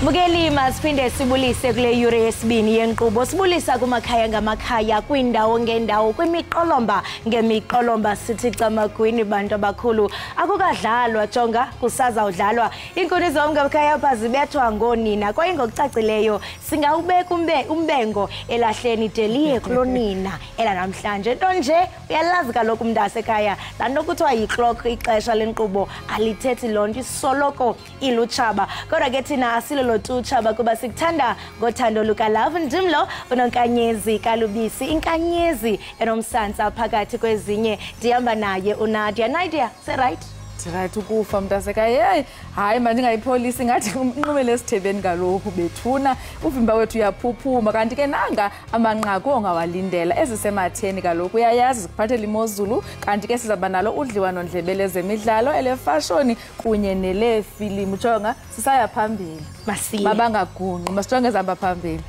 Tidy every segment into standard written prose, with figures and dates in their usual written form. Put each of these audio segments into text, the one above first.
Bukelima siphinde sibulise kule yure yesibini yenkqubo sibulisa kumakhaya ngamakhaya kwindawo ngendawo kwimiqolomba ngemiqolomba sithi camagwini bantu abakhulu akukadlalwa jonga kusazawudlalwa inkuni zonke ekhaya pha zibethwa ngonina kwaye ngokucacileyo singawubeka umbengo elahleni deliye kulonina ela namhlanje nto nje uyalazi kaloku umntase ekhaya laa nto kuthiwa yi-clock ixesha lenkqubo alithethi loo nto isoloko ilutshaba kodwa ke thina asilolo tutshaba kuba sikuthanda ngothando lukalove ndimlo unonkanyezi kalubisi inkanyezi enomsantsa phakathi kwezinye ndihamba naye unadia Nadia right right ukufa mntasekhaya hayi mandingayipolisi ngathi unqube lesithebeni kaloku bethuna uvimba wethu uyaphuphuma kanti ke nanga amanqaku ongawalindela ezisematheni kaloku uyayazi sikuphathela imozulu kanti ke sizaba nalo udliwano ndlebele zemidlalo elefashoni kunye nelefilimu jonga sisaya phambili masiye mabangagunqi masijonge ezihamba phambili.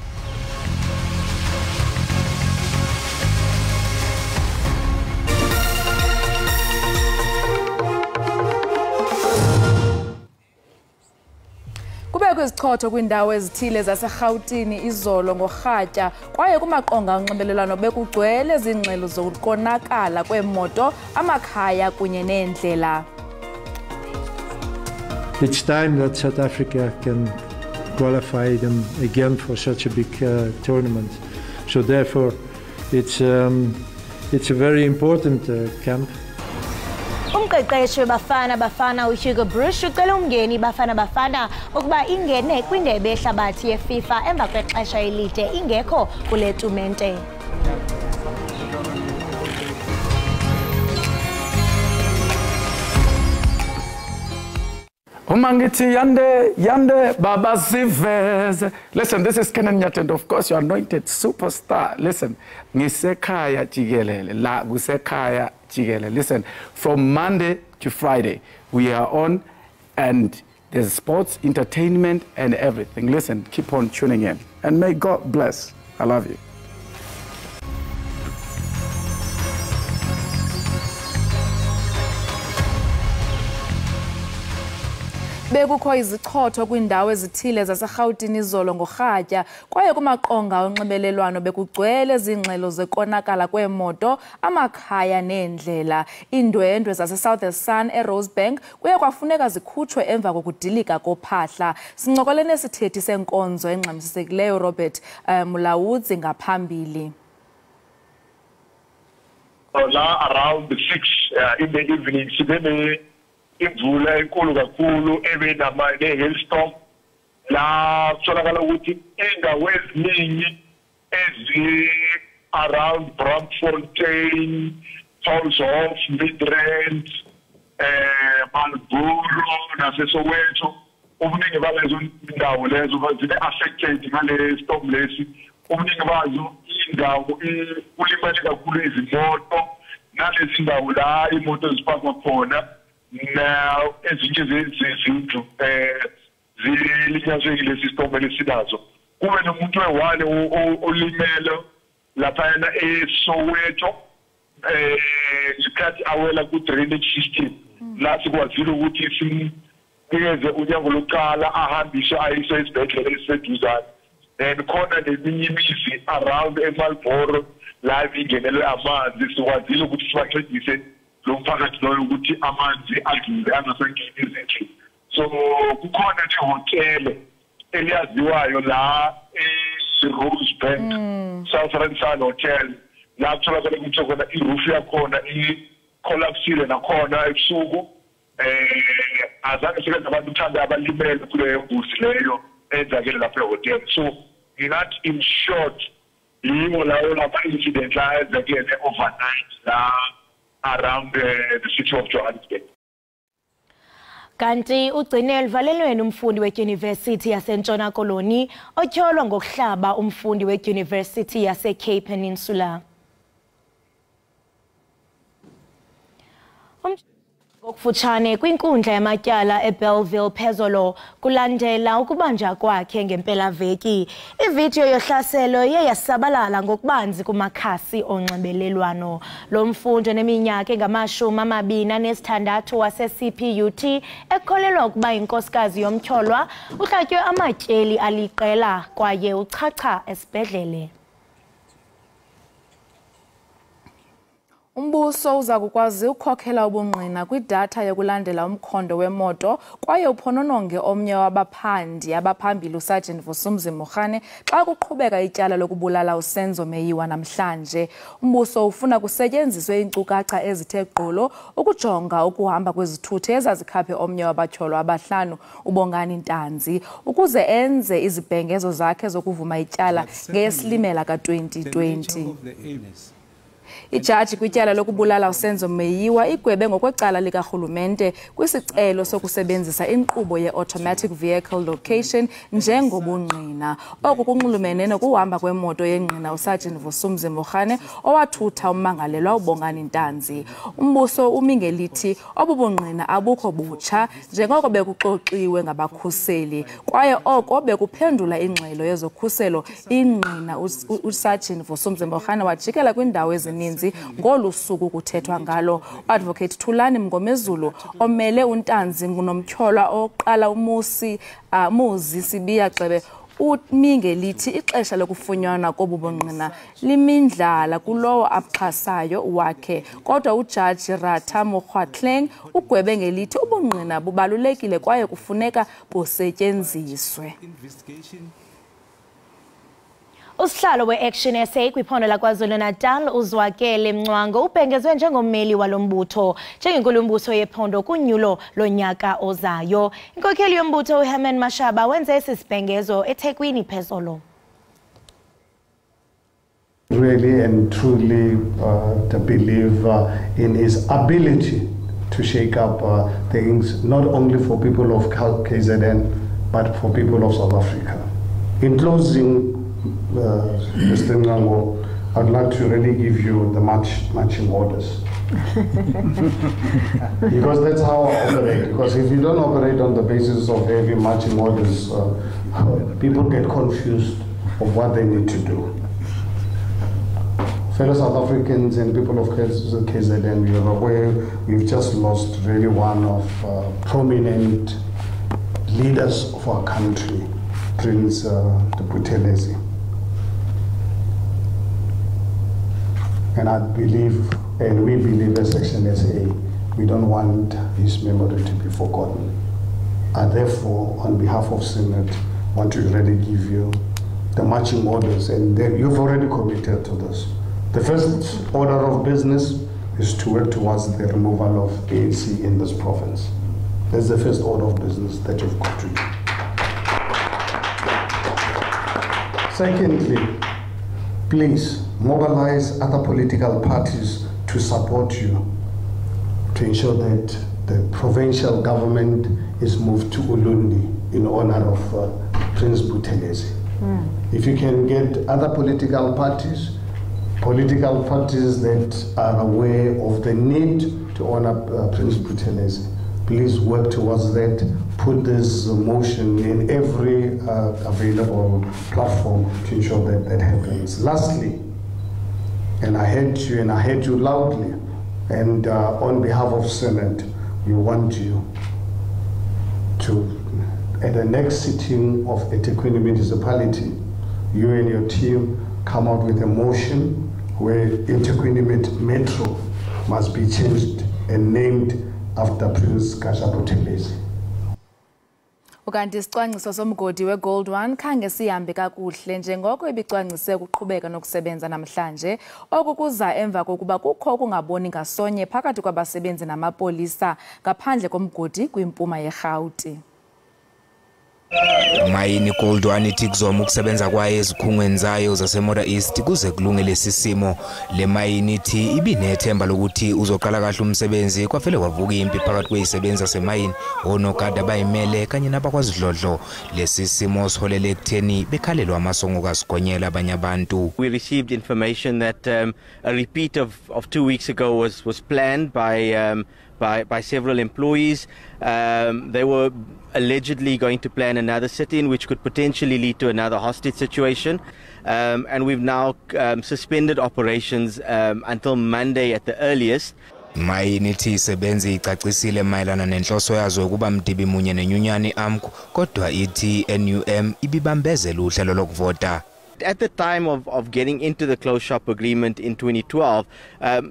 Kubekho izichotho kwindawo ezithile zaseRhawutini izolo ngorhatya kwaye kumaqonga onxibelelwano bekugcwele zingxelo zokonakala kweemoto amakhaya kunye neendlela. It's time that South Africa can qualify them again for such a big tournament. So therefore it's a very important camp. Umqeqeshi webafana uHugo Bruce ucela umngeni bafana ukuba ingene kwindebe yehlabathi yeFIFA emva kwexesha elide ingekho kule tumente. Umangiti yande baba siveze. Listen, this is Kenan Nyatend, of course, your anointed superstar. Listen, ngisekhaya Jikelele, la kusekhaya Jikelele. Listen, from Monday to Friday, we are on and there's sports, entertainment and everything. Listen, keep on tuning in and may God bless. I love you. Bekukho izichotho kwindawo ezithile zaseRhawutini izolo ngorhatya kwaye kumaqonga onxibelelwano bekugcwele zingxelo zekonakala kweemoto amakhaya neendlela. Iindwendwe zaseSouth Sun eRosebank kuye kwafuneka zikhutshwe emva kokudilika kophahla. Sincokole nesithethi senkonzo engxamisisekileyo Robert Mulawudzi ngaphambili. La around 6 in the evening sibene imvula enkulu kakhulu hailstorm la kutholakala ukuthi indawo eziningi around Braamfontein, Paulshof, Midrand, Marlboro naseSoweto ubuningi balezo indawo lezo zibe affected ngale storm lesi ubuningi bazo indawo kulimele kakhulu izimoto nalezi indawo la imoto zipakwa khona. Now, ezinye zezindlu zilinyazekile sisitombele sinazo kube nomuntu wewale olimele laphana eSoweto ikhathi awela ku drainage system la sikwazile ukuthi simnikeze unyango lokuqala ahambiswe ayiswe esibhedlela esiseduzane and khona neminye imizi around eMarlboro la ingenelwe amanzi sikwazile ukuthi sibancedise lo mphakathi loyo ukuthi amanzi adlule angasengeni izindlu so kukhona nje hotel eliyaziwayo la eRosebank Southern Sun Hotel la kutholakala ukuthi khona iroof yakhona i-collapsile nakhona ebusuku azange sike nabantu uthanda abalimele kuleyo ngozi leyo enzakele lapha ehotel so not in short yiwo lawo lapha incident la ezakele overnight la around the city of Johannesburg. Kanti ugcine elivalelweni umfundi weYunivesithi yaseNtshona Koloni otyholwa ngokuhlaba umfundi weYunivesithi yaseCape Peninsula. Ngokufutshane kwinkundla yamatyala eBellville phezolo kulandela ukubanja kwakhe ngempelaveki. Ividiyo yohlaselo iye yasabalala ngokubanzi kumakhasi onxibelelwano. Lo mfundi oneminyaka engama-26 wase-CPUT ekholelwa ukuba inkosikazi yomtyholwa uhlatywe amatyeli aliqela kwaye uchacha esibhedlele. Umbuso uza kukwazi ukukhokhela ubungqina kwidatha yokulandela umkhondo wemoto kwaye uphonononge omnye wabaphandi abaphambili uSergeant Vusumuzi Mokhane xa kuqhubeka ityala lokubulala uSenzo Meyiwa namhlanje. Umbuso ufuna kusetyenziswe iinkcukacha ezithe gqolo ukujonga ukuhamba kwezithuthi ezazikhaphe omnye wabatyholwa abahlanu uBongani Ntanzi ukuze enze izibhengezo zakhe zokuvuma ityala ngeyeSilimela ka-2020. Ijaji kwityala lokubulala uSenzo Meyiwa igwebe ngokwecala likarhulumente kwisicelo sokusebenzisa inkqubo ye-automatic vehicle location njengobungqina. Oku kunxulumene nokuhamba kwemoto yengqina uSergeant Vusumuzi Mokhane owathutha ummangalelwa uBongani Ntanzi. Umbuso umingelithi obubungqina abukho butsha njengoko bekuxoxiwe ngabakhuseli kwaye oko bekuphendula ingxelo yezokhuselo ingqina uSergeant Vusumuzi Mokhane wajikela kwindawo ezininzi ngolu suku kuthethwa ngalo. Advocate Thulani Mngomezulu omele uNtanzi nomtyholwa oqala Muzi Sibiya Xebe umingelithi ixesha lokufunyanwa kobubungqina limindlala kulowo abxhasayo wakhe. Kodwa uJaji Ratha Mokgwatleng ugwebe ngelithi ubungqina bubalulekile kwaye kufuneka busetyenziswe. Usihlalo we-Action SA kwiphondo laKwaZulu-Natal uZwakele Mncwango ubhengezwe njengommeli walombutho njengenkulumbuso yephondo kunyulo lonyaka ozayo. Inkokheli yombutho uHerman Mashaba wenze esi sibhengezo eThekwini phezolo. Really and truly to believe in his ability to shake up things not only for people of KZN but for people of South Africa. In closing, Mr. Ngango, I'd like to really give you the marching orders. Because that's how I operate. Because if you don't operate on the basis of heavy marching orders, people get confused of what they need to do. Fellow South Africans and people of KZN, we are aware we've just lost really one of prominent leaders of our country, Prince Jikelele. And I believe, and we believe as Action SA, we don't want his memory to be forgotten. I therefore, on behalf of Senate, want to really give you the marching orders, and you've already committed to this. The first order of business is to work towards the removal of ANC in this province. That's the first order of business that you've got to do. Secondly, please mobilize other political parties to support you to ensure that the provincial government is moved to Ulundi in honor of Prince Jikelele. If you can get other political parties that are aware of the need to honor Prince Jikelele, please work towards that. Put this motion in every available platform to ensure that that happens. Lastly, and I heard you and I heard you loudly, and on behalf of Senate, we want you to, at the next sitting of eThekwini municipality, you and your team come out with a motion where eThekwini Metro must be changed and named after Prince Jikelele. Ukanti isicwangciso somgodi weGold One khange sihambe kakuhle njengoko ibicwangcise ukuqhubeka nokusebenza namhlanje. Oku kuza emva kokuba kukho ukungaboni ngasonye phakathi kwabasebenzi namapolisa ngaphandle komgodi kwimpuma yeRhawuti. Mayini Gold One ithi kuzoma ukusebenza kwayo ezikhungweni zayo zaseModa East kuze kulunge lesisimo. Le mayini ithi ibinethemba lokuthi uzoqala kahle umsebenzi kwafele kwavuka impi phakathi kwezisebenzi zasemayini onogada bayimele kanye nabakwazidlodlo. Lesisimo siholele ekutheni bekhalelwa amasongo kasigonyela abanye abantu. We received information that a repeat of 2 weeks ago was planned by by several employees. They were allegedly going to plan another sit-in, which could potentially lead to another hostage situation. And we've now suspended operations until Monday at the earliest. Imayinithi isebenzi icacisile mayelana nenhloso yazo ukuba mdibi munye nenyunyani amku kodwa ithi NUM ibibambezela uhlelo lokuvota. At the time of getting into the closed shop agreement in 2012,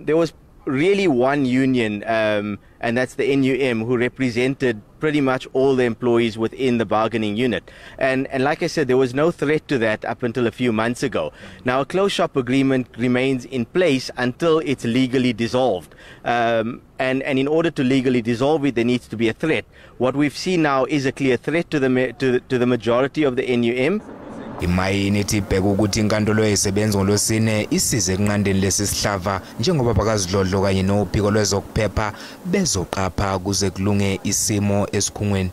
there was really one union, and that's the NUM, who represented pretty much all the employees within the bargaining unit. And like I said, there was no threat to that up until a few months ago. Now, a closed shop agreement remains in place until it's legally dissolved. And in order to legally dissolve it, there needs to be a threat. What we've seen now is a clear threat to the majority of the NUM. Imayinithi ibheka ukuthi inkantolo esebenza ngolosine isize kunqandeni lesisihlava njengoba bakazidlodlo kanye nophiko lwezokuphepha bezoqapha kuze kulunge isimo esikhungweni.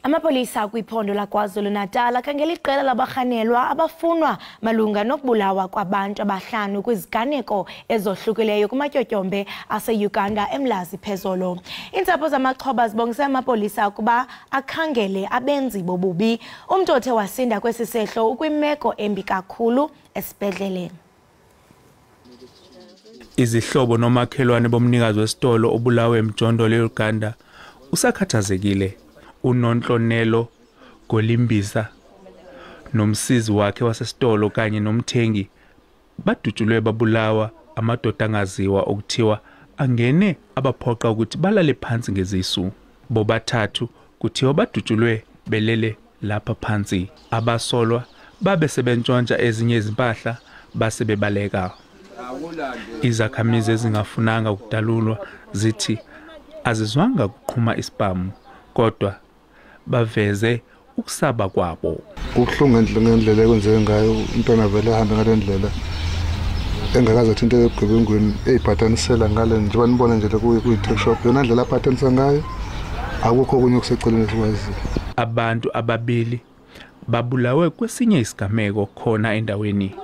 Amapolisa kwiphondo laKwaZulu-Natal khangela iqela labahanelwa abafunwa malunga nokubulawa kwabantu abahlanu kwiziganeko ezohlukileyo kumatyotyombe ase-Uganda eMlazi phezolo. Iintsapho zamaxhoba zibongise amapolisa ukuba akhangele abenzi bobubi. Umntu othe wasinda kwesi sehlo ukwimeko embi kakhulu esibhedlele. Izihlobo nomakhelwane bomnikazi wesitolo obulawe emjondolo eUganda usakhathazekile. Unonhlonelo Golimbisa nomsizi wakhe wasesitolo kanye nomthengi badutshulwe babulawa amadoda angaziwa okuthiwa angene abaphoqa ukuthi balale phansi ngezisu. Bobathathu kuthiwa badutshulwe belele lapha phansi. Abasolwa babe sebentshontsha ezinye izimpahla base bebaleka. Izakhamizi ezingafunanga ukudalulwa zithi azizwanga ukuqhuma isibhamu kodwa baveze ukusaba kwabo. Ukuhlunga ngendlela ekwenzeke ngayo umntwana vele ahamba ngale ndlela engakaze into egebengweni eyiphathanisela ngale nje banibona nje kuyi-tech shop yona ndlela aphathanisa ngayo akukho okunye okuseceleni esikwazile. Abantu ababili babulawe kwesinye isigameko khona endaweni.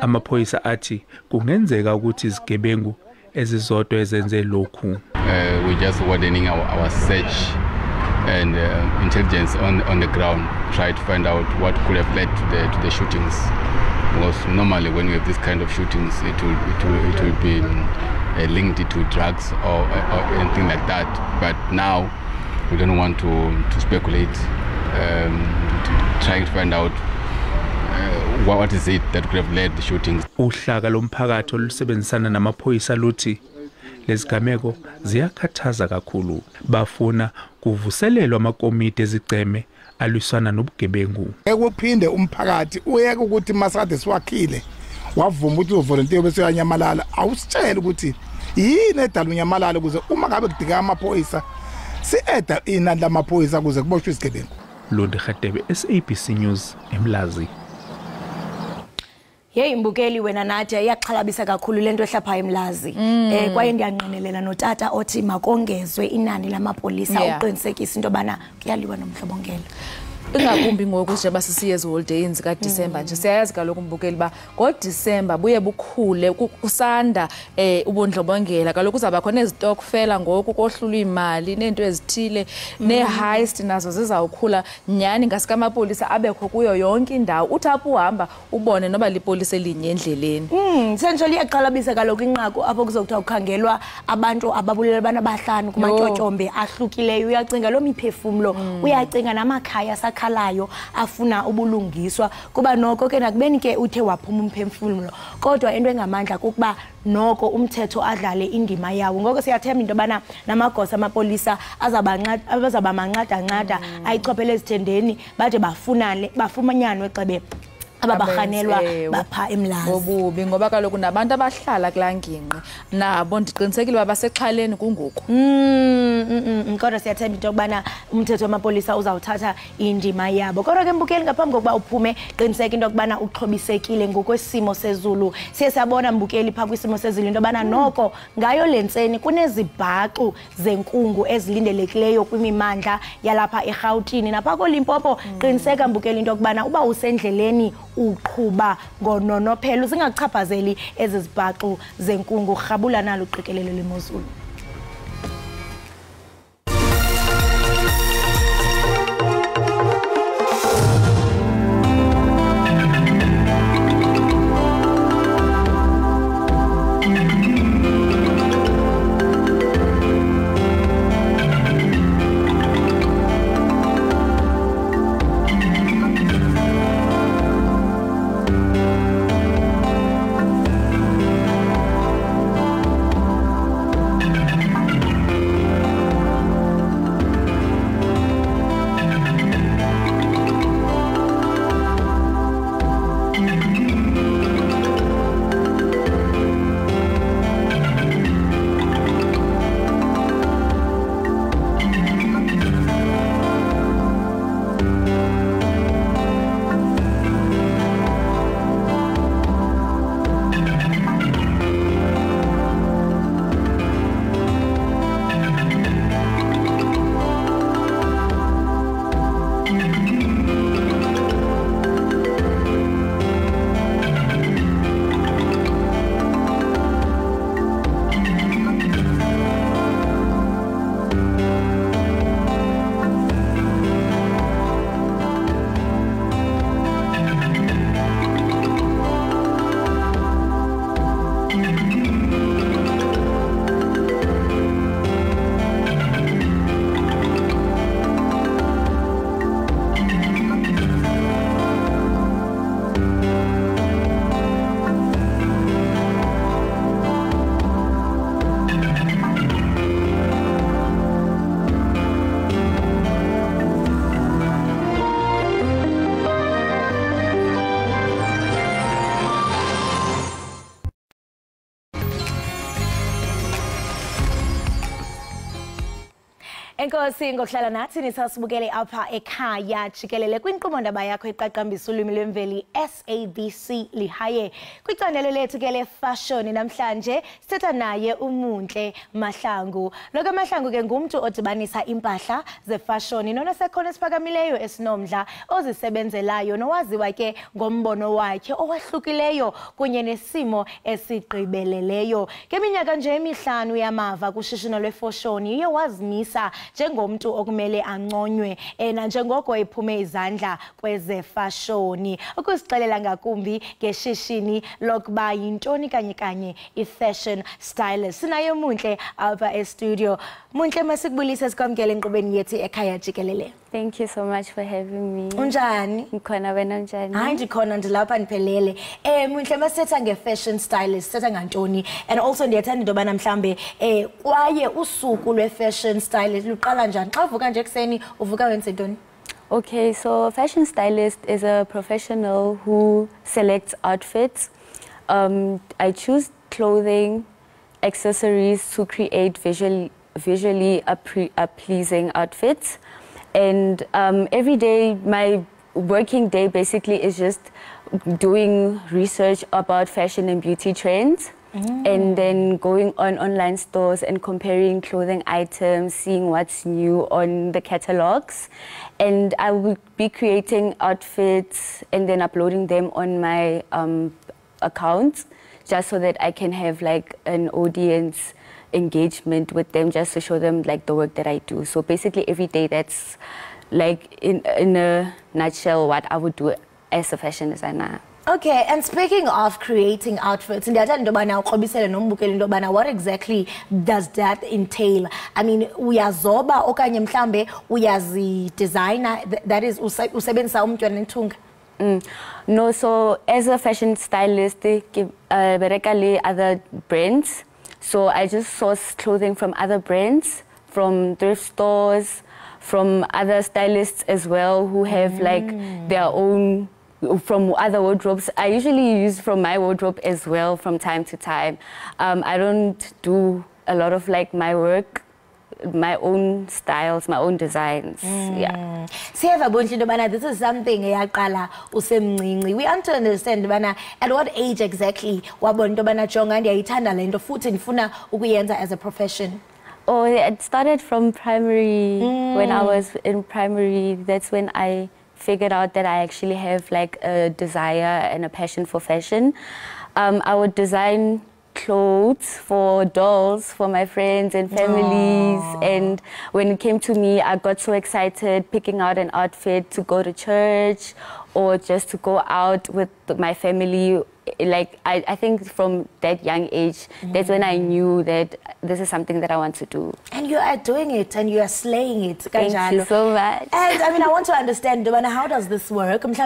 Amaphoyisa athi kungenzeka ukuthi izigebengu ezizodwa ezenze lokhu. We just widening our search and intelligence on the ground, try to find out what could have led to the shootings. Because normally when we have this kind of shootings, it will be linked to drugs or anything like that. But now we don't want to speculate, trying to find out what is it that could have led the shootings. Uhlaka lomphakathi olusebenzisana namaphoyisa luthi lezigameko ziyakhathaza kakhulu. Bafuna kuvuselelwa amakomiti ezigceme alwisana nobugebengu. Ekuphinde umphakathi uyeke ukuthi masade siwakhile wavuma ukuthi uvolunteer bese yanyamalala awusitshela ukuthi yini edala unyamalala ukuze uma ngabe kudika amaphoyisa si-eda inani lamaphoyisa ukuze kuboshwe isigebengu. Lodi Khatebe, SABC News, eMlazi. Hey mbukeli wena Nadia iyaxhalabisa kakhulu lento ehlapha eMlazi. Kwaye ndiyanqenelela notata othi makongezwe inani lamapolisa uqinisekisa into bana kuyaliwa nomhlobongela. Ingakumbi ngoku nje basisiyezi holidays ka December nje siyayazi kaloku mbukeli ba ngoDecember buye bukhule kusanda ubondlobongela kaloku uzaba khona ezitokfela ngoku kohlulwa imali nento ezithile neheist nazo zizawukhula nyani ngasika amapolisa abekho kuyo yonke indawo uthapha uhamba ubone noba lipolisa elinye endleleni. Sentsho liyaqalabisa kaloku inqaku apho kuzokuthiwa ukhangelwa abantu ababulela bana bahlanu kumatyotyombe ahlukileyo uyacinga lo miphefumulo uyacinga namakhaya khalayo afuna ubulungiswa kuba noko ke nakubeni ke uthe waphuma umphefumulo kodwa into engamandla kukuba noko umthetho adlale indima yawo. Ngoko siyathemba into bana namagosa amapolisa azaba manqada ayichophele ezithendeni bade bafumanyanwe xebe ababahanelwa bapha eMlazi. Ngobubi ngoba kaloku nabantu abahlala kulangingqi nabo ndiqinisekile babasexhaleni kungoku. Kodwa siyathemba into kubana umthetho wamapolisa uzawuthatha indima yabo. Kodwa ke mbukeli ngaphambi kokuba uphume qiniseka into kubana uxhobisekile ngokwesimo sezulu. Siye sabona mbukeli pha kwisimo sezulu into bana noko ngayo lentseni kunezibhaxu zenkungu ezilindelekileyo kwimimandla yalapha eGauteng napha koLimpopo. Qiniseka mbukeli into kubana uba usendleleni uqhuba ngononophelo zingachaphazeli ezizibhaxu zenkungu. Rhabula nalo uqikelelo lemozulu. Enkosi ngokuhlala nathi nisasibukele apha ekhaya Jikelele kwinkqubo ndaba yakho eqaqambisa ulwimi lwemveli SABC lihaye kwicandelo lethu ke le fashion namhlanje sithetha naye uMuntle Mahlangu. Lo Mahlangu ke ngumuntu odibanisa impahla ze fashion nonesekhona esiphakamileyo esinomdla ozisebenzelayo nowaziwa ke ngombono wakhe owahlukileyo kunye nesimo esigqibeleleyo. Ngeminyaka nje emihlanu yamava kushishino lwefashion uye wazimisa njengomntu okumele anconywe njengoko ephume izandla kweze fashion. Ukusixelela ngakumbi ngeshishini lokuba yintoni kanye i-fashion stylist. Sinaye Muntle apha e-studio. Muntle masikubulise sikwamkele enkqubeni yethu ekhaya Jikelele. Thank you so much for having me. Unjani? Ngikhona wena unjani? Hayi ndikhona ndilapha ndiphelele. Muntle masithetha nge-fashion stylist sithetha ngantoni and also ndiyathanda into yobana mhlambe kwaye usuku lwe-fashion stylist luqala njani? Xa uvuka nje ekuseni uvuka wenze ntoni? Okay, so fashion stylist is a professional who selects outfits. I choose clothing, accessories to create visually a pleasing outfits. And every day, my working day basically is just doing research about fashion and beauty trends. And then going on online stores and comparing clothing items, seeing what's new on the catalogs. And I will be creating outfits and then uploading them on my account, just so that I can have like an audience engagement with them, just to show them like the work that I do. So basically every day, that's like in a nutshell what I would do as a fashion designer. Okay, and speaking of creating outfits, what exactly does that entail? I mean, uyazoba okanye mhlambe uyazi designer, that is usebenzisa umuntu ngentunga? No, so as a fashion stylist, berekale other brands. So I just source clothing from other brands, from thrift stores, from other stylists as well who have like their own, from other wardrobes. I usually use from my wardrobe as well from time to time. I don't do a lot of like my work, my own styles, my own designs. Yeah. This is something we want to understand at what age exactly as a profession. Oh, it started from primary. When I was in primary, that's when I figured out that I actually have like a desire and a passion for fashion. I would design clothes for dolls for my friends and families. And when it came to me, I got so excited picking out an outfit to go to church or just to go out with my family. Like I think from that young age, that's when I knew that this is something that I want to do. And you are doing it and you are slaying it. Thank you so much. And I mean, I want to understand, how does this work? As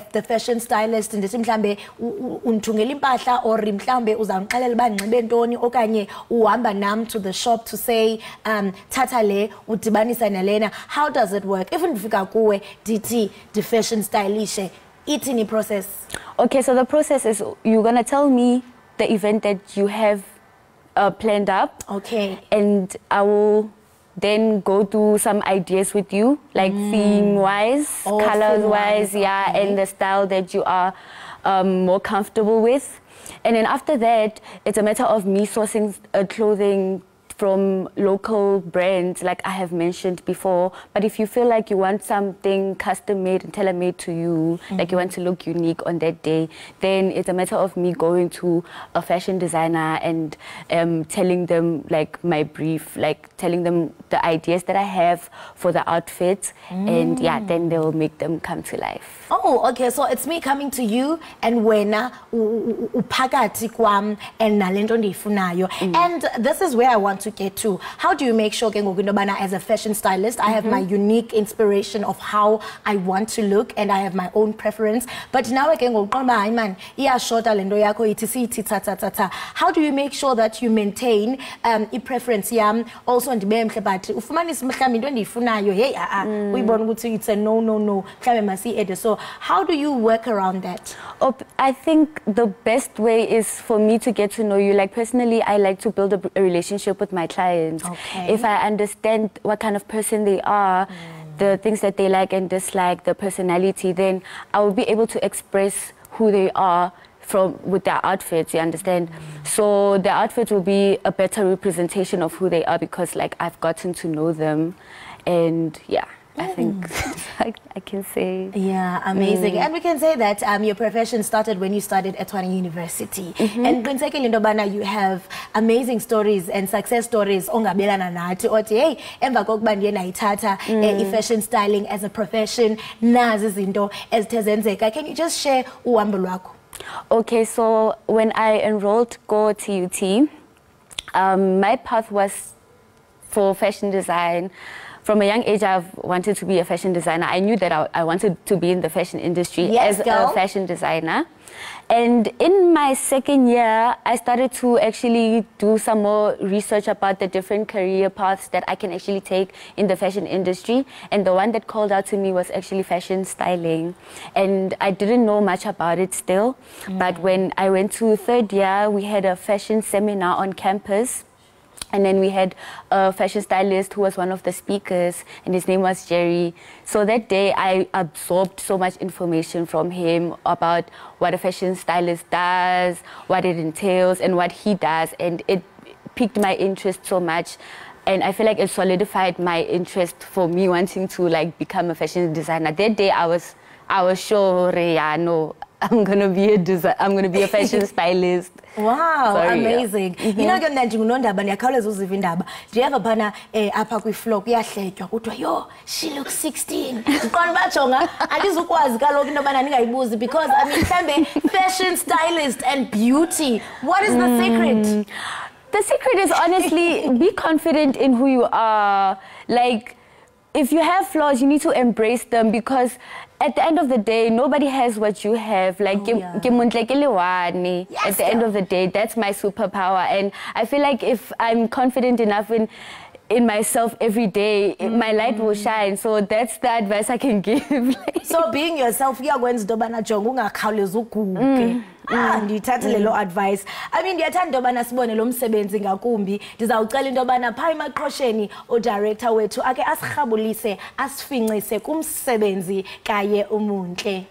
the fashion stylist, and mhlambe untungela impahla or mhlambe uzamxelela ba nxibe ntoni okanye uhamba nam to the shop to say thatha le udibanisa nalena. How does it work? Even ndifika kuwe DT the fashion stylish, it's in the process. Okay, so the process is you're gonna tell me the event that you have planned up. Okay. And I will then go through some ideas with you, like theme-wise, colors-wise, and the style that you are more comfortable with. And then after that, it's a matter of me sourcing clothing from local brands, like I have mentioned before. But if you feel like you want something custom-made and tailor-made to you, like you want to look unique on that day, then it's a matter of me going to a fashion designer and telling them like my brief, like telling them the ideas that I have for the outfits, and then they'll make them come to life. Oh, okay, so it's me coming to you and wena uphakathi kwam and nalento ndiyifunayo. And this is where I want to get to. How do you make sure as a fashion stylist I have my unique inspiration of how I want to look and I have my own preference, but now how do you make sure that you maintain a preference yam also and it's a no. So how do you work around that? I think the best way is for me to get to know you. Like personally, I like to build a relationship with with my clients. Okay. If I understand what kind of person they are, the things that they like and dislike, the personality, then I will be able to express who they are with their outfits, you understand? So their outfits will be a better representation of who they are because like I've gotten to know them, and yeah. I think I can say. Yeah, amazing. And we can say that your profession started when you started at Tshwane University. And Qinisekile into yobana you have amazing stories and success stories ongabelana nathi othi hey emva kokuba ndiye ndayithatha i-fashion styling as a profession nazi izinto ezithe zenzeka. Can you just share uhambo lwakho? Okay, so when I enrolled go TUT, my path was for fashion design. From a young age, I've wanted to be a fashion designer. I knew that I wanted to be in the fashion industry as a fashion designer. And in my second year, I started to actually do some more research about the different career paths that I can actually take in the fashion industry. And the one that called out to me was actually fashion styling. And I didn't know much about it still. But when I went to third year, we had a fashion seminar on campus. And then we had a fashion stylist who was one of the speakers, and his name was Jerry. So that day, I absorbed so much information from him about what a fashion stylist does, what it entails, and what he does. And it piqued my interest so much. And I feel like it solidified my interest for me wanting to like become a fashion designer. That day, I was sure, yeah, no, I'm gonna be a fashion stylist. Wow, Sorry, amazing. Yeah. You know ke mna ndingunondaba ndiyakhawuleza uziva indaba. Ndiyeva phana apha kwi-floor kuyahletywa kuthiwa yo she looks 16. Qona bajonga andizukwazi kaloku into yobana ndingayibuzi because I mean mhlambe fashion stylist and beauty. What is the secret? The secret is honestly be confident in who you are. Like if you have flaws, you need to embrace them because at the end of the day, nobody has what you have. Like, at the end of the day, that's my superpower. And I feel like if I'm confident enough in myself every day, my light will shine. So that's the advice I can give. So being yourself, uyakwenza into yobana jonga ungakhawulezi uguge. Ndiyithathe lelo advice. I mean ndiyathanda into yobana sibone lo msebenzi ngakumbi. Ndizawucela into yobana phaa emaqhosheni udirector wethu ake asirhabulise asifincise kumsebenzi kaye umuntle.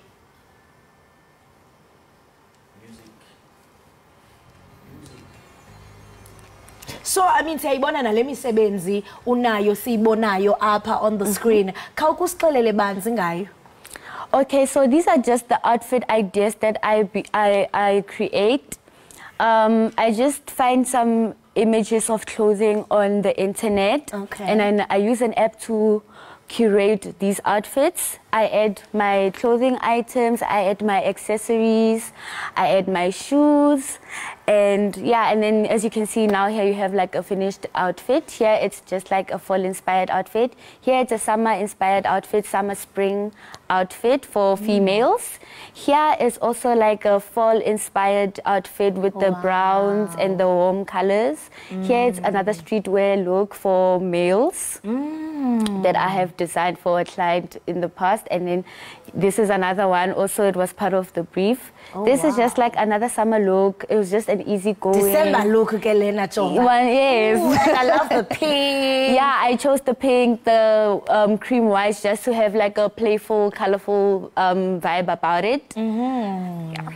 So I mean siyayibona nale misebenzi unayo siyibonayo apha on the screen. Khawukusixelele banzi ngayo. Okay, so these are just the outfit ideas that I create. I just find some images of clothing on the internet. Okay. And then I use an app to curate these outfits. I add my clothing items, I add my accessories, I add my shoes, and yeah, and then as you can see now here you have like a finished outfit. Here it's just like a fall inspired outfit. Here it's a summer inspired outfit, summer spring outfit for females. Here is also like a fall inspired outfit with the browns and the warm colors. Here it's another streetwear look for males that I have designed for a client in the past. And then this is another one. Also, it was part of the brief. This is just like another summer look. It was just an easy going. December look, Kelena Chonga. One, yes. Ooh, and I love the pink. Yeah, I chose the pink, the cream white, just to have like a playful, colorful vibe about it. Yeah.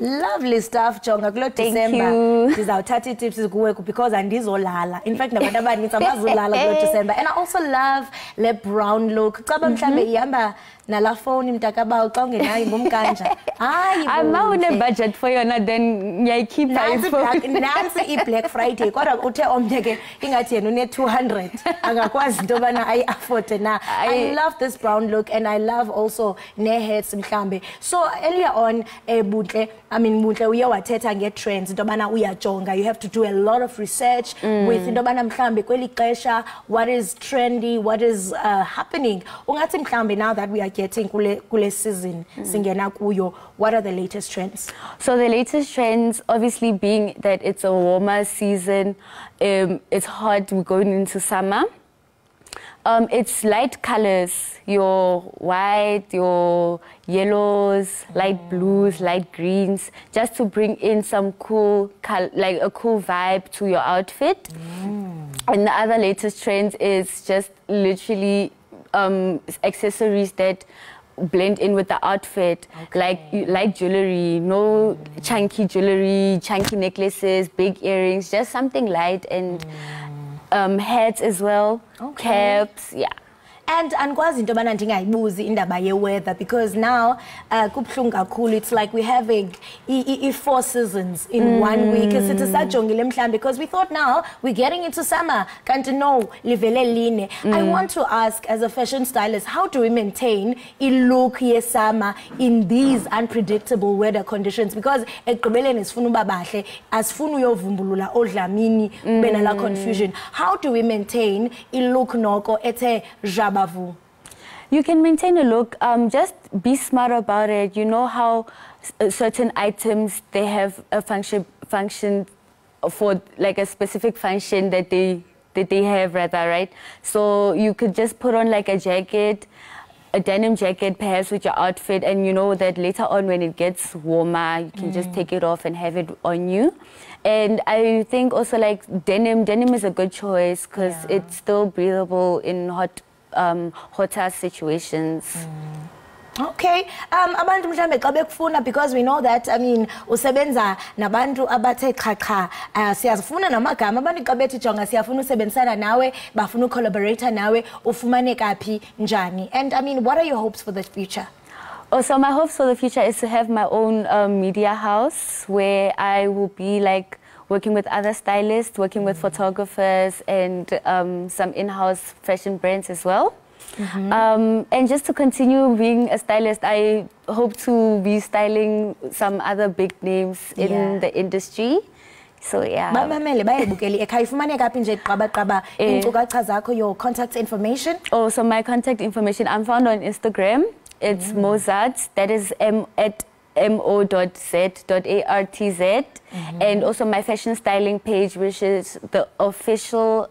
Lovely stuff, Chonga. Kulo December. Ndizawuthatha tips kuwe because andizolala. In fact, nabantu abaninzi abazolala kulo December. And I also love le brown look. Caba mhlambe ihamba nala phone mntakabawo xa ungenayo ngumkanja. Hayi. Ama une budget for yona then ngiyayikhipha iphone. Nansi i-Black Friday kodwa uthe omnye ke ingathi yena une 200 angakwazi into yobana ayi-afford na. I love this brown look and I love also ne-hats mhlambe. So earlier on Buntle, I mean Buntle uye wathetha nge-trends into yobana uyajonga. You have to do a lot of research with into yobana mhlambe kweli xesha what is trendy, what is happening. Ungathi mhlambe now that we are getting kule season singena kuyo, what are the latest trends? So the latest trends, obviously being that it's a warmer season, it's hot, we're going into summer. It's light colors, your white, your yellows, light blues, light greens, just to bring in some cool, like a cool vibe to your outfit. And the other latest trend is just literally accessories that blend in with the outfit, like jewelry, no chunky jewelry, chunky necklaces, big earrings, just something light, and hats as well, caps, yeah. And kwazi into bana ndingayibuzi indaba ye weather, because now kubhlungu kakhulu, it's like we're having 4 seasons in 1 week. Sithi sajongile mhlambi, because we thought now we're getting into summer, kanti no livele line. I want to ask, as a fashion stylist, how do we maintain a look ye summer in these unpredictable weather conditions? Because ekugqibeleni sifuna uba bahle, asifuna uyovumbulula odlamini benala confusion. How do we maintain a look noko ethe jaba? You can maintain a look, just be smart about it. You know how certain items, they have a function for like a specific function that they have rather, right? So you could just put on like a jacket, a denim jacket perhaps with your outfit, and you know that later on when it gets warmer, you can just take it off and have it on you. And I think also like denim is a good choice because it's still breathable in hotter situations. Okay, abantu mhlambe xa bekufuna, because we know that, I mean, usebenza nabantu abathe xhaxha, siyafuna namagama abantu xa bethi jonga siyafuna usebenzisana nawe, bafuna ucollaborate nawe, ufumaneka phi njani? And I mean, what are your hopes for the future? So my hopes for the future is to have my own media house where I will be like working with other stylists, working with photographers, and some in-house fashion brands as well. And just to continue being a stylist, I hope to be styling some other big names in the industry. So yeah. Your contact information? Oh, so my contact information, I'm found on Instagram. It's Mozart, that is mo.z.artz, and also my fashion styling page, which is the official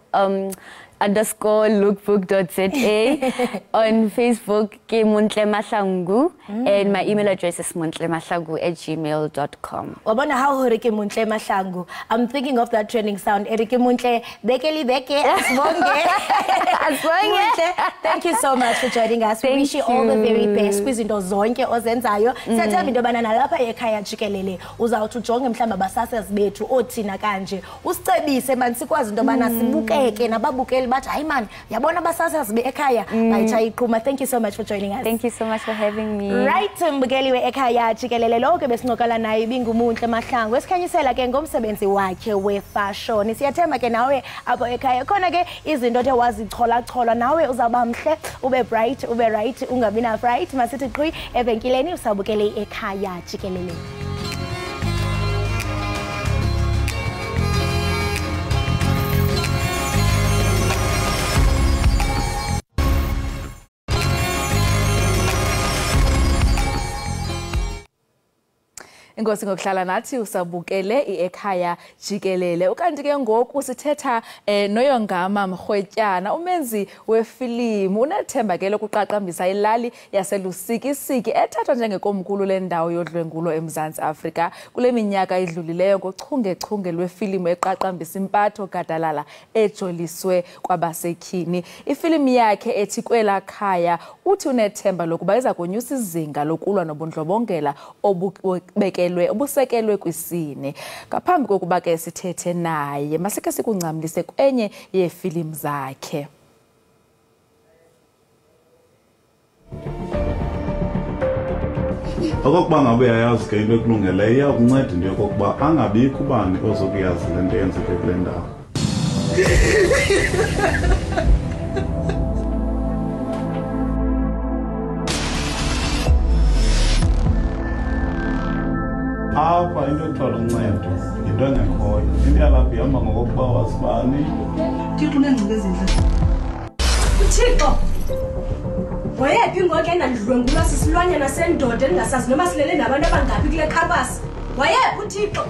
_lookbook.za. On Facebook, ke Montle Mahlangu, and my email address is montlemahlangu@gmail.com. Wabona how hore ke Montle Mahlangu. I'm thinking of that trending sound. Erike Montle, bekeli beke, asbonge. Asbonge. Thank you so much for joining us. We wish you all the very best. Kwizinto zonke ozenzayo. Siyathemba into yobana nalapha ekhaya Jikelele uzawuthi ujonge mhlamba basasazi bethu othina kanje. Usicebise man sikwazi into yobana sibukeke nababukeli bathi hayi man yabona basasazi bekhaya bayitshaya iqhuma. Thank you so much for joining us. Thank you so much for having me. Right, mbukeli weekhaya Jikelele lo ke besinqokala naye bingumuntle Mahlangu esikhanyisela ke ngomsebenzi wakhe wefashion. Siyathemba ke nawe apho ekhaya khona ke izinto othe wazichola nawe uzaba mhle, ube bright, ube right, ungabi na fright. Masithi qhwi evenkileni usabukele ekhaya Jikelele. Inkosi ngokuhlala nathi usabukele Ekhaya Jikelele. Ukanti ke ngoku sithetha noyongama Mrhwetyana, umenzi wefilimu unethemba ke lokuqaqambisa ilali yaselusikisiki ethathwa njengekomkhulu lendawo yodlwengulo eMzantsi Afrika kule minyaka idlulileyo ngochungechunge lwefilimu eqaqambisa impatho gadalala ejoliswe kwabasetyhini. Ifilimu yakhe ethi Kwela Khaya uthi unethemba lokuba iza konyusa izinga lokulwa nobundlobongela obusekelwe kwisini. Ngaphambi kokuba ke sithethe naye, masike sikuncamlise kwenye yeefilimu zakhe. Okokuba ngabe uyayazi ke into ekulungeleyo iyakunceda into yokokuba angabikho ubani ozokuyazi le nto yenzeke kule ndawo. Apha into ekuthola uncedo yinto engekhoyo. Into yalapha ihamba ngokokuba wasibani. Thixo uneengcinga ezintle. Uthixo wayephi ngoku endandidlwengulwa sisilwanyana sendoda endingasazi noba silele nabantu abangaphi kule khampasi? Wayephi uThixo?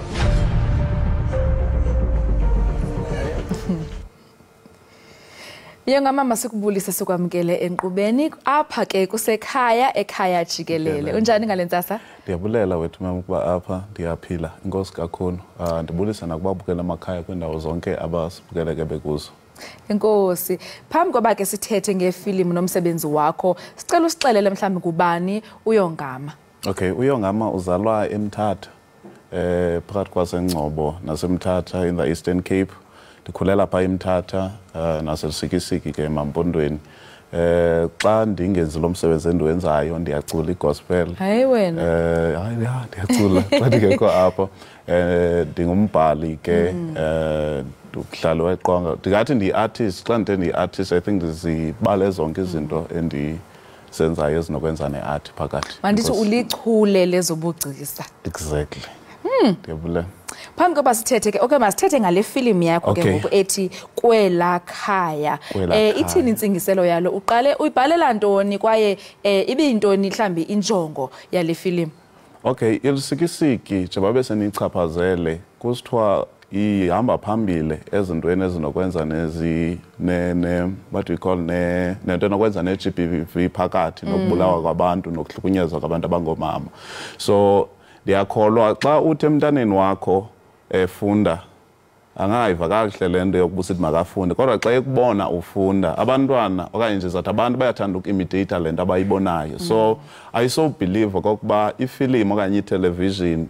Mama sikubulise sokwamkele enkqubeni apha ke kusekhaya ekhaya Jikelele. Unjani ngalentsasa? Ndiyabulela wethu mama kuba apha ndiyaphila. Inkosi kakhulu. Ndibulisa nakubabukela amakhaya kwindawo zonke abasibukele ke bekuzo. Enkosi. Phambi koba ke sithethe ngefilimu nomsebenzi wakho, sicela usixelele mhlawumbe kubani uYongama. Okay, uYongama uzalwa eMthatha. Phakathi kwaseNgcobo naseMthatha in the Eastern Cape. Ndikhulela pha eMthatha naseSikisiki ke eMampondweni. Xa ndingenzi lo msebenzi endiwenzayo ndiyacula igospel. Hayi wena. Ndiyacula xa ndingekho apho. Ndingumbhali ke ndidlala weqonga. Ndingathi ndi-artist, xa ndithe ndi-artist I think ndizibale zonke izinto endizenzayo ezinokwenza ne-art phakathi. Mandithi ulichule lezobugcisa. Exactly. Ndiyabulela. Phambi koba sithethe ke okay masithethe ngale film yakho ke ngoku ethi Kwela Khaya. Ithini intsingiselo yalo? Uqale uyibhalela ntoni kwaye ibiyintoni mhlambi injongo yale film? Okay, isikisiki njengoba bese nichaphazele kusithiwa ihamba phambili ezintweni ezinokwenza what we call nento enokwenza ne-GBV phakathi nokubulawa kwabantu nokuhlukunyezwa kwabantu abangomama. So ndiyakholwa xa uthi emntaneni wakho funda angayiva kakuhle lento yokubusithi makafunde kodwa xa ekubona ufunda abantwana okanye nje zathi abantu bayathanda ukuimitate lento abayibonayo. So I so believe okokuba ifilimu okanye itelevision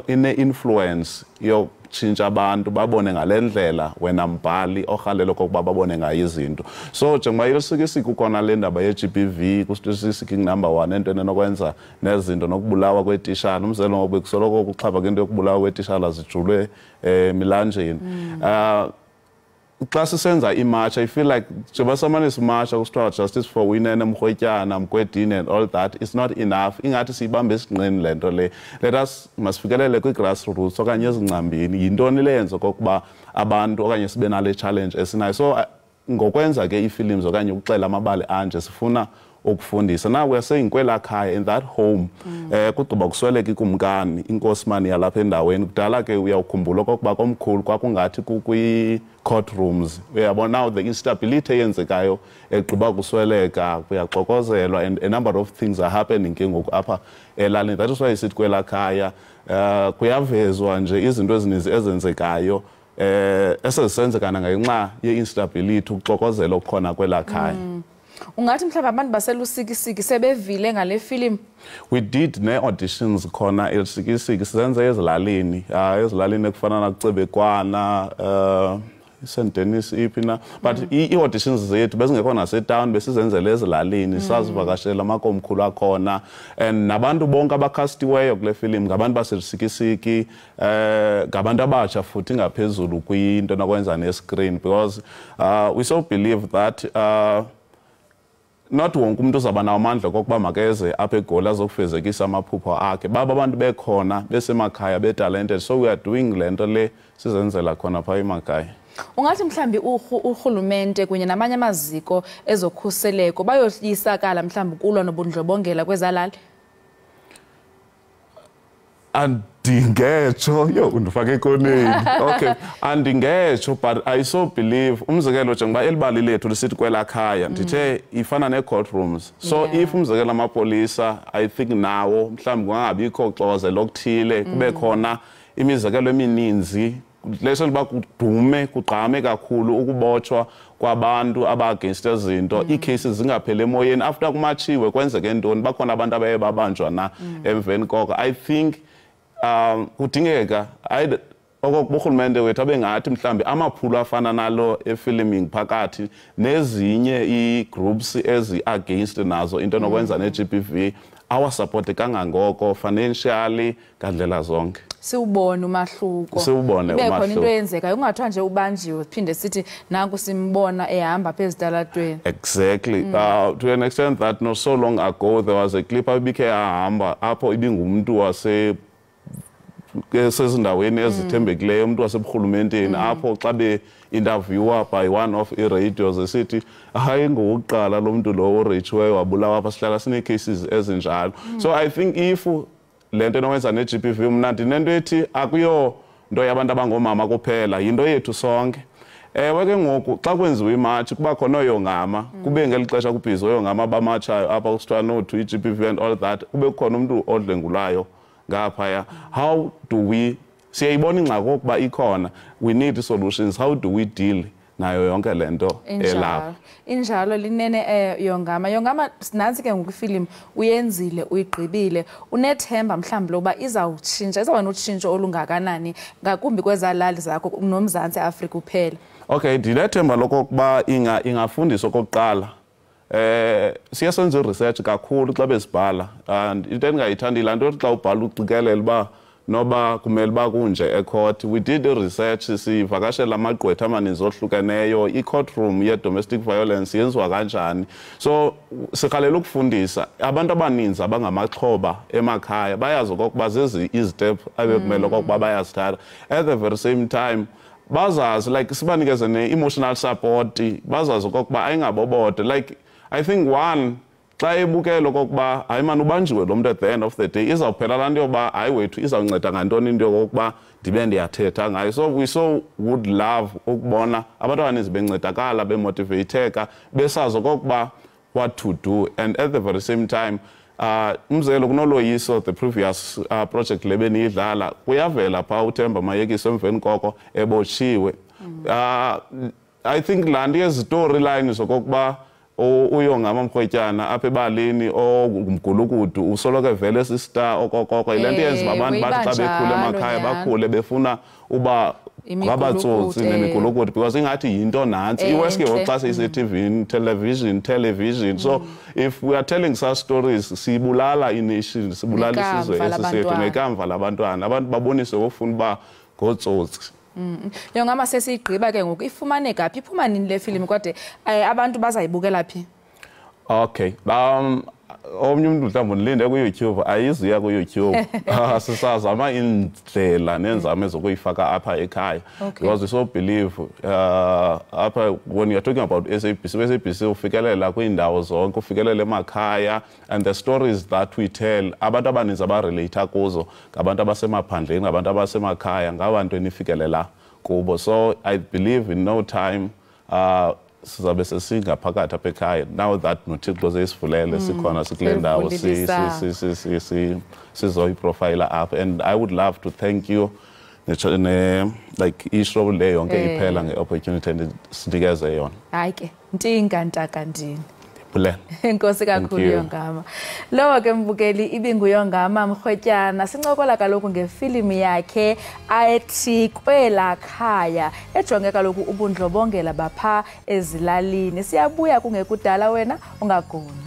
ine-influence yokutshintsha abantu babone ngale ndlela wena mbhali orhalela okokuba babone ngayo izinto. So njengoba isikisiki ukhona le ndaba ye-GBV kusikisiki number 1 into enokwenza nezinto nokubulawa kwetishala umzelo ngoba kusoloko kuxhapha kwento yokubulawa kwetishala zijulwe emilanjeni. Xa sisenza imarch I feel like njengoba samane simarsha kusithiwa justice for Winene Mrhwetyana Mgwedini and all that is not enough. Ingathi siyibambe esinqeni lento le. Let us masifikelele kwi-grassroots okanye ezingcambini yintoni le yenza okokuba abantu okanye sibe nale challenge esinayo. So ngokwenza ke ii-films okanye ukuxela amabali anje sifuna ukufundisa. Now we are saying Kwela Khaya in that home kugqiba kusweleka ikumkani inkosimani yalapha endaweni kudala ke uyawukhumbula okokuba komkhulu kwakungathi kwi-courtrooms. Uyabona now the instability eyenzekayo egqiba kusweleka kuyaxokozelwa and a number of things are happening ke ngoku apha elalini. That is why isithi Kwela Khaya kuyavezwa nje izinto ezininzi ezenzekayo esezisenzekana ngenxa ye-instability ukuxokozela okukhona Kwela Khaya. Ungathi mhlawumbe abantu baselusikisiki sebevile ngale film? We did ne-auditions khona elusikisiki sizenze ezilalini. Ezilalini ekufana nakuCebekwana, St Denis iphi na. But i-auditions zethu bezingekho nasetown besizenzele ezilalini sazivakashela amakomkhulu akhona and nabantu bonke abakhastiweyo kule film ngabantu baselusikisiki ngabantu abatsha futhi ngaphezulu kwinto nokwenza ne-screen because we so believe that not wonke umuntu uzaba nawo amandla kokuba makeze apha eGoli azokufezekisa amaphupho akhe. Baba abantu bekhona besemakhaya be-talented so we are doing lento le sizenzela khona pha emakhaya. Ungathi mhlambi urhulumente kunye namanye amaziko ezokhuseleko bayoyisakala mhlambi kulwa nobundlobongela kwezalali? Andingetsho undifake ekoneni. Okay, andingetsho but I so believe umzekelo njengoba elibali lethu lisithi Kwela Khaya ndithe ifana ne-courtrooms. So if umzekelo amapolisa I think nawo mhlawumbi kungabikho xokozelo okuthile kube khona imizekelo emininzi leso liba kudume kugqame kakhulu ukubotshwa kwabantu aba-against ezinto ii-cases zingapheli emoyeni after kumatshiwe kwenzeke ntoni bakhona abantu abaye babanjwa na emveni koko. I think kudingeka okokuba urhulumente wethu abengathi mhlambi amaphulo afana nalo efilming phakathi nezinye ii-groups ezi-against nazo into enokwenza ne-GBV awasupporte kangangoko financially ngandlela zonke. Siwubone umahluko. Siwubone umahluko. Ibe khona into eyenzekayo ungathiwa nje ubanjiwe phinde sithi nanku simbona ehamba phezitalatweni. Exactly. To an extent that not so long ago there was a clip abikhe ahamba apho ibingumuntu wase sezindaweni ezithembekileyo umuntu waseburhulumenteni apho xa be-interviewer by one of i-radios esithi hayi ngokuqala lo muntu lo orechiweyo wabulawa apha sihlala sine-cases ezinjalo. So I think if lento enokwenza ne-GBV mna ndinento ethi akuyo nto yabantu abangomama kuphela yinto yethu sonke ewe ke ngoku xa kwenziwa imatch kuba khona oyongama kube ngeli xesha kubhizwa oyongama abamatshayo apha kusithiwa no-2 i-GBV and all that kube khona umuntu odlengulayo ngaphaya. How do we siyayibona ingxaki okuba ikhona, we need solutions. How do we deal nayo yonke lento elapha? Injalo linene yongama nansi ke ngokufilimu uyenzile uyigqibile unethemba mhlawumbe lokuba izawutshintsha izawuba notshintsho olungakanani ngakumbi kwezalali zakho nomzantsi Afrika uphela. Okay, ndinethemba lokokuba ingafundiswa okokuqala. Siya senze research kakhulu xa besibhala and into endingayithandi laa nto xa ubhala uqikelele uba noba kumele uba kunje ecourt. We did a research sivakashela amagqwetha amaninzi ohlukeneyo i-courtroom ye-domestic violence yenziwa kanjani. So sikhalela ukufundisa abantu abaninzi abangamaxhoba emakhaya bayazi okokuba zezi izitep abekumele okokuba bayazithatha. At the very same time bazazi like sibanikeze ne-emotional support, bazazi okokuba ayingabobode. Like I think one xa ebukela okokuba hayi mani ubanjiwe lo muntu at the end of the day izawuphela laa nto yokuba hayi wethu izawunceda ngantoni into yokokuba ndibe ndiyathetha ngayo. So we so would love ukubona abantu abaninzi bencedakala bemotivateka besazi okokuba what to do. And at the very same time umzekelo kunoloyiso the previous project le beniyidlala kuyavela phaa uThemba Mayekiso emveni koko ebotshiwe. I think laa nto yezistoryline zokokuba uyongama mrhwetyana apha ebaleni ongumgulukudu usoloko evele esistar okokoko yile nto yenza abantu bathi xa bekhule emakhaya bakhule befuna uba ngabatsotsi nemigulukudu because ingathi yinto nantsi iwesi ke ngoku xa seyise-TV television. So if we are telling such stories sibulala ination, sibulala isizwe esi sethu nekamva labantwana abantu babonise ngofuna uba ngotsotsi. Yongama sesiyigqiba ke ngoku ifumaneka phi iphuma nini le film kodwa abantu bazayibukela phi? Okay, omnye umuntu mhlawumbe ndilinde ku-YouTube ayizuya ku-YouTube. Sisazama indlela nenzame zokuyifaka apha ekhaya because we so believe apha when you're talking about SABC ufikelela kwiindawo zonke ufikelela emakhaya and the stories that we tell abantu abaninzi abarelate kuzo ngabantu abasemaphandleni ngabantu abasemakhaya ngabantu enifikelela kubo. So I believe in no time sizabe sesingaphakathi apha ekhaya now that nothixo seyisivulele sikhona sikule ndawo sizoyiprofayila apha. And I would love to thank you like ishow le yonke iphela nge-opportunity endinikeze yona. Hayi ke ntinga ntaka ndini Bulela. Enkosi kakhulu Yongama. Lowo ke mbukeli ibinguyongama mrhwetyana sincokola kaloku ngefilimu yakhe ayethi Kwela Khaya ejonge kaloku ubundlobongela bapha ezilalini. Siyabuya kungekudala wena ungagoni.